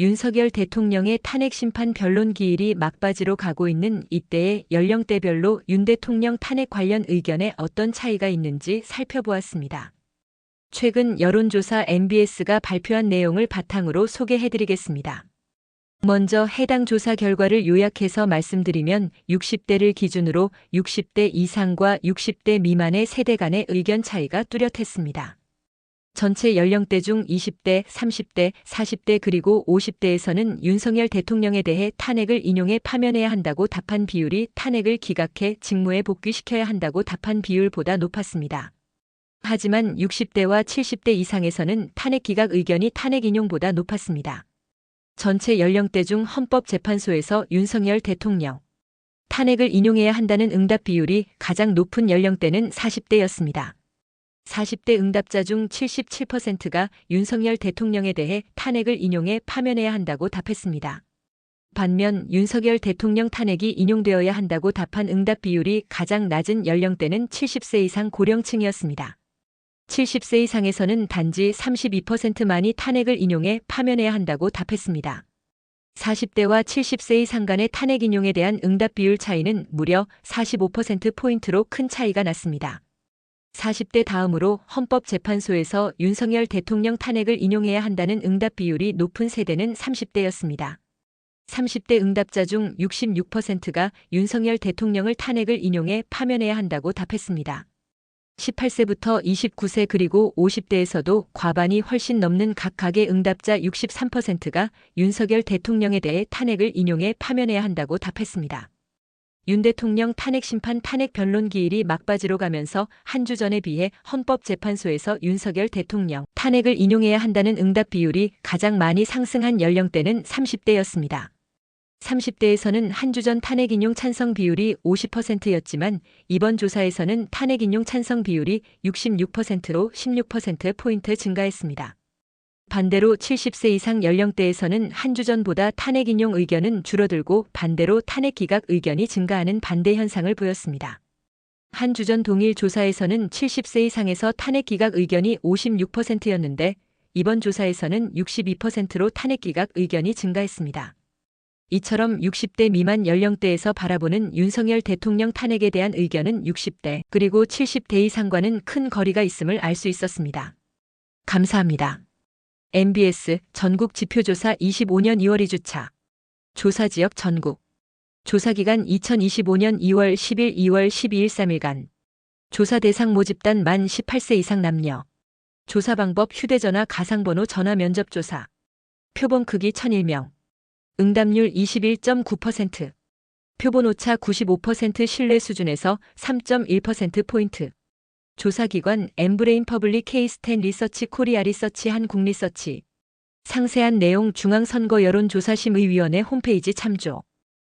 윤석열 대통령의 탄핵 심판 변론 기일이 막바지로 가고 있는 이때에 연령대별로 윤 대통령 탄핵 관련 의견에 어떤 차이가 있는지 살펴보았습니다. 최근 여론조사 MBS가 발표한 내용을 바탕으로 소개해드리겠습니다. 먼저 해당 조사 결과를 요약해서 말씀드리면 60대를 기준으로 60대 이상과 60대 미만의 세대 간의 의견 차이가 뚜렷했습니다. 전체 연령대 중 20대, 30대, 40대 그리고 50대에서는 윤석열 대통령에 대해 탄핵을 인용해 파면해야 한다고 답한 비율이 탄핵을 기각해 직무에 복귀시켜야 한다고 답한 비율보다 높았습니다. 하지만 60대와 70대 이상에서는 탄핵 기각 의견이 탄핵 인용보다 높았습니다. 전체 연령대 중 헌법재판소에서 윤석열 대통령 탄핵을 인용해야 한다는 응답 비율이 가장 높은 연령대는 40대였습니다. 40대 응답자 중 77%가 윤석열 대통령에 대해 탄핵을 인용해 파면해야 한다고 답했습니다. 반면 윤석열 대통령 탄핵이 인용되어야 한다고 답한 응답 비율이 가장 낮은 연령대는 70세 이상 고령층이었습니다. 70세 이상에서는 단지 32%만이 탄핵을 인용해 파면해야 한다고 답했습니다. 40대와 70세 이상 간의 탄핵 인용에 대한 응답 비율 차이는 무려 45%포인트로 큰 차이가 났습니다. 40대 다음으로 헌법재판소에서 윤석열 대통령 탄핵을 인용해야 한다는 응답 비율이 높은 세대는 30대였습니다. 30대 응답자 중 66%가 윤석열 대통령을 탄핵을 인용해 파면해야 한다고 답했습니다. 18세부터 29세 그리고 50대에서도 과반이 훨씬 넘는 각각의 응답자 63%가 윤석열 대통령에 대해 탄핵을 인용해 파면해야 한다고 답했습니다. 윤 대통령 탄핵 심판 탄핵 변론 기일이 막바지로 가면서 한 주 전에 비해 헌법재판소에서 윤석열 대통령 탄핵을 인용해야 한다는 응답 비율이 가장 많이 상승한 연령대는 30대였습니다. 30대에서는 한 주 전 탄핵 인용 찬성 비율이 50%였지만 이번 조사에서는 탄핵 인용 찬성 비율이 66%로 16%포인트 증가했습니다. 반대로 70세 이상 연령대에서는 한 주 전보다 탄핵 인용 의견은 줄어들고 반대로 탄핵 기각 의견이 증가하는 반대 현상을 보였습니다. 한 주 전 동일 조사에서는 70세 이상에서 탄핵 기각 의견이 56%였는데 이번 조사에서는 62%로 탄핵 기각 의견이 증가했습니다. 이처럼 60대 미만 연령대에서 바라보는 윤석열 대통령 탄핵에 대한 의견은 60대 그리고 70대 이상과는 큰 거리가 있음을 알 수 있었습니다. 감사합니다. MBS 전국 지표조사 25년 2월 2주차 조사지역 전국 조사기간 2025년 2월 10일 2월 12일 3일간 조사 대상 모집단 만 18세 이상 남녀 조사 방법 휴대전화 가상번호 전화 면접조사 표본 크기 1001명 응답률 21.9% 표본 오차 95% 신뢰 수준에서 3.1%포인트 조사기관 엠브레인 퍼블릭 케이스텐 리서치 코리아 리서치 한국리서치 상세한 내용 중앙선거 여론조사심의위원회 홈페이지 참조